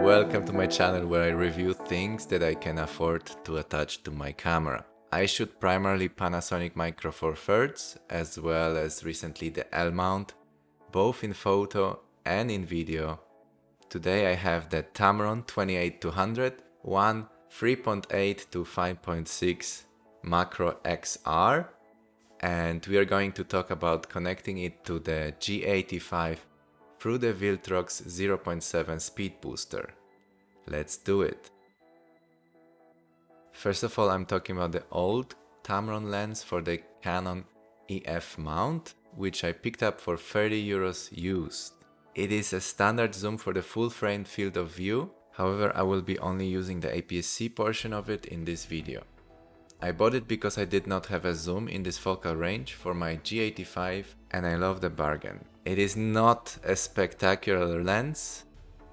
welcome to my channel where I review things that I can afford to attach to my camera. I shoot primarily Panasonic Micro Four Thirds as well as recently the L mount, both in photo and in video. Today I have the Tamron 28-200, one 3.8 to 5.6 Macro XR, and we are going to talk about connecting it to the G85 through the Viltrox 0.7 speed booster. Let's do it. First of all, I'm talking about the old Tamron lens for the Canon EF mount, which I picked up for 30 euros used. It is a standard zoom for the full frame field of view, however I will be only using the APS-C portion of it in this video. I bought it because I did not have a zoom in this focal range for my G85 and I love the bargain. It is not a spectacular lens,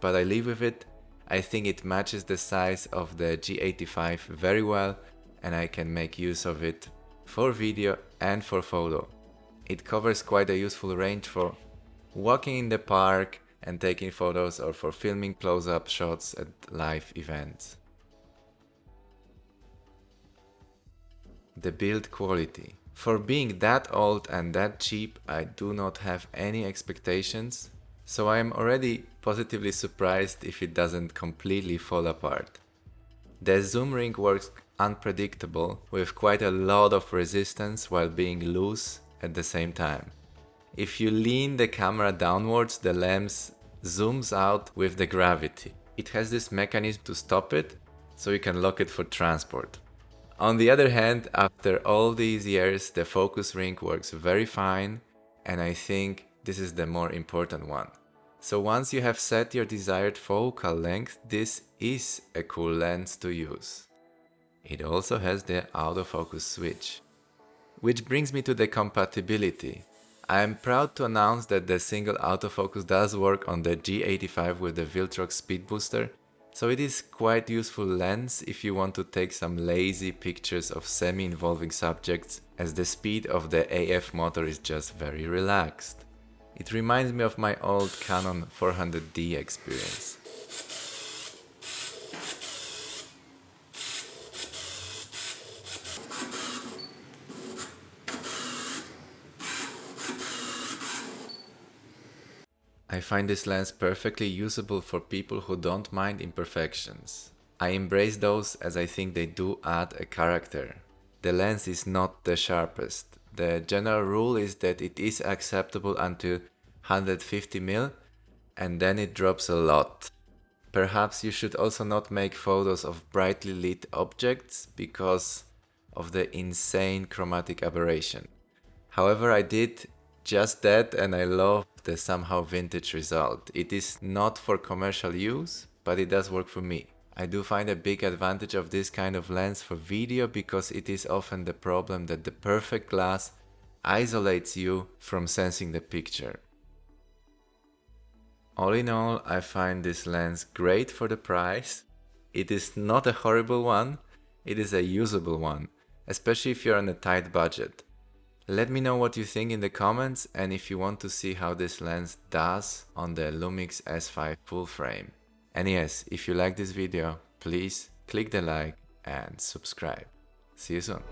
but I live with it. I think it matches the size of the G85 very well and I can make use of it for video and for photo. It covers quite a useful range for walking in the park and taking photos or for filming close-up shots at live events. The build quality. For being that old and that cheap, I do not have any expectations, so I am already positively surprised if it doesn't completely fall apart. The zoom ring works unpredictable with quite a lot of resistance while being loose at the same time. If you lean the camera downwards, the lens zooms out with the gravity. It has this mechanism to stop it, so you can lock it for transport. On the other hand, after all these years, the focus ring works very fine, and I think this is the more important one. So once you have set your desired focal length, this is a cool lens to use. It also has the autofocus switch. Which brings me to the compatibility. I am proud to announce that the single autofocus does work on the G85 with the Viltrox speed booster. So it is quite useful lens if you want to take some lazy pictures of semi-involving subjects, as the speed of the AF motor is just very relaxed. It reminds me of my old Canon 400D experience. I find this lens perfectly usable for people who don't mind imperfections. I embrace those as I think they do add a character. The lens is not the sharpest. The general rule is that it is acceptable until 150mm and then it drops a lot. Perhaps you should also not make photos of brightly lit objects because of the insane chromatic aberration. However, I did just that and I love the somehow vintage result. It is not for commercial use, but it does work for me. I do find a big advantage of this kind of lens for video because it is often the problem that the perfect glass isolates you from sensing the picture. All in all, I find this lens great for the price. It is not a horrible one, it is a usable one, especially if you're on a tight budget. Let me know what you think in the comments and if you want to see how this lens does on the Lumix S5 full frame. And yes, if you like this video, please click the like and subscribe. See you soon.